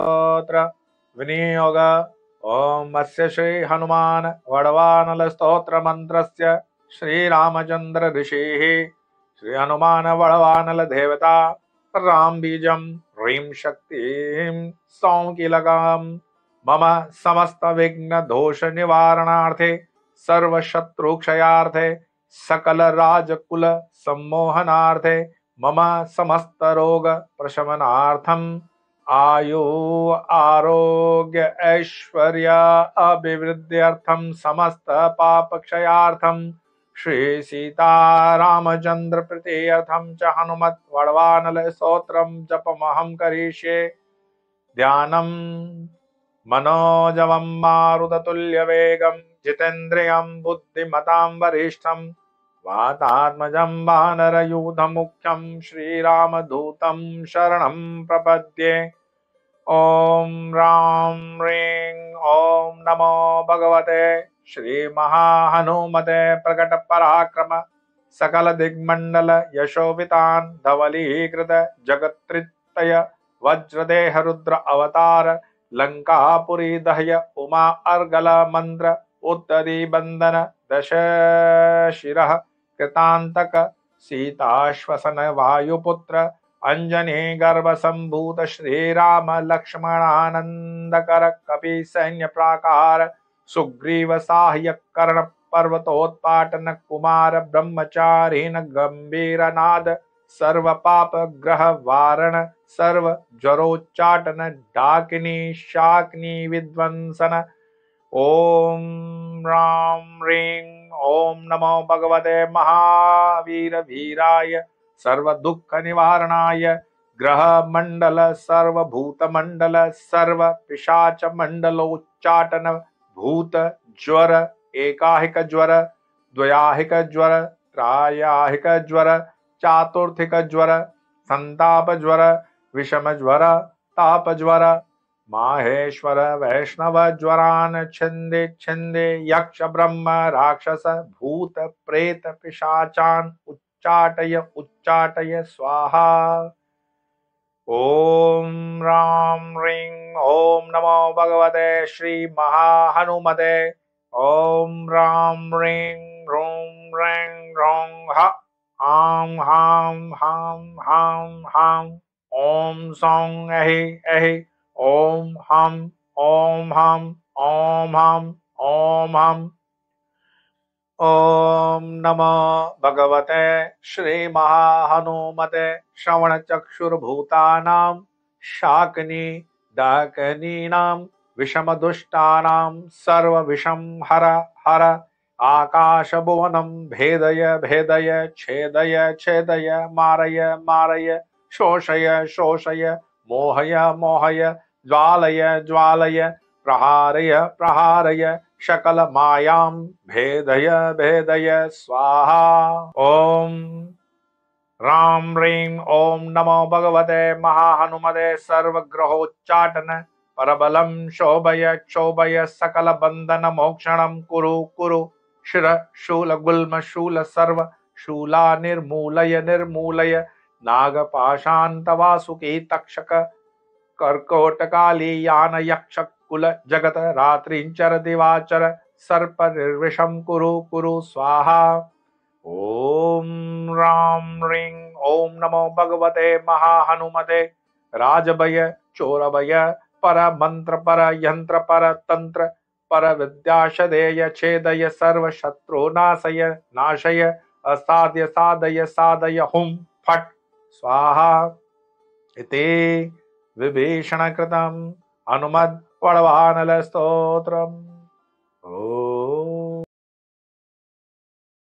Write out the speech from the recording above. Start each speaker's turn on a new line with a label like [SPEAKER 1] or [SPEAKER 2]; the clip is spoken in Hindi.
[SPEAKER 1] स्तोत्र विनियोग ओम अस्य श्री हनुमान वडवानल स्तोत्र मंत्रस्य श्री रामचंद्र ऋषिः श्री हनुमान वडवानल देवता राम बीजम ह्रीं शक्तिं सौंकिलकां मम समस्त विघ्न दोष निवारणार्थे सर्व शत्रु क्षयार्थे सकल राजकुल सम्मोहनार्थे मम समस्त रोग प्रशमनार्थम आयु आरोग्य ऐश्वर्य अभिवृद्ध्यर्थम समस्त पाप क्षयार्थम श्री सीता रामचंद्र प्रीत्यर्थम च हनुमत वडवानल स्तोत्रम जपमहं करिष्ये ध्यानम मनोजवं मारुततुल्यवेगं जितेन्द्रियं बुद्धिमतां वरिष्ठं वातात्मजं वानरयूथमुख्यं श्रीरामदूतं शरणं प्रपद्ये। ओम राम ह्रीं ओम नमो भगवते श्री महाहनुमते प्रकट पराक्रम सकल दिग्मंडल यशोवितान धवलीकृत जगत्रितय वज्रदेह रुद्र अवतार लंकापुरी दह्य उमा अर्गल मंत्र उत्तरी बंदन दश शिरः कृतांतक सीताश्वसन वायुपुत्र अंजनी गर्भ संभूत श्रीराम लक्ष्मणानंदकर कपि सैन्य प्राकार सुग्रीव साह्य कर्ण पर्वतोत्पाटन कुमार ब्रह्मचारिण गंभीर नाद सर्व पाप ग्रह वारण सर्व ज्वरोच्चाटन डाकिनी शाकिनी विध्वंसन। ओम राम ह्रीं ओम नमो भगवते महावीर वीराय सर्व दुख निवारणाय ग्रह मंडल सर्व भूत मंडल सर्व पिशाच मंडलोच्चाटन भूत ज्वर एकाहिक ज्वर द्वयाहिक ज्वर त्रायाहिक ज्वर चातुर्थिक ज्वर संताप ज्वर विषम ज्वर ताप ज्वर माहेश्वर वैष्णव ज्वरान छिंदे छिंदे यक्ष ब्रह्म राक्षस भूत प्रेत पिशाचान उच्चाटय उच्चाटय स्वाहा। ओम राम ह्रीं ओम नमो भगवते श्री महाहनुमते ओम राम ह्रीं ह्रूं ह्रीं ह्रौं ह आं हां हां हां हां ओम सौं ऐहि ऐहि ओम हम ओम हम ओम हम ओम हम। ओम नमो भगवते श्री महाहनुमते श्रवण चक्षुर्भूतानां शाकिनी डाकिनीनां विषम दुष्टानां सर्व विषम हर हर आकाश भुवनं भेदय भेदय छेदय छेदय मारय मारय शोषय शोषय मोहय मोहय ज्वालय ज्वालय प्रहारय प्रहारय शकल मायां भेदय भेदय स्वाहा। ओम राम ह्रीं ओम नमो भगवते महाहनुमते सर्वग्रहोच्चाटन परबलं शोभय शोभय सकल बंधन मोक्षणं कुरु कुरु शिर शूल गुल्म शूल सर्व शूला निर्मूलय निर्मूलय नागपाशान्त वासुकी तक्षक कर्कोटकाली यान यक्ष कुल जगत रात्रिंचर दिवाचर सर्प निर्विषम कुरु कुरु स्वाहा। ओम राम ह्रीं ओम नमो भगवते महाहनुमते राजभय चोरभय पर मंत्र पर यंत्र पर तंत्र पर विद्याशदेय छेदय सर्व शत्रु नाशय नाशय असाध्य साधय साधय हुम फट स्वाहा इति विभीषण कृतम् हनुमद् वडवानल स्तोत्रम्।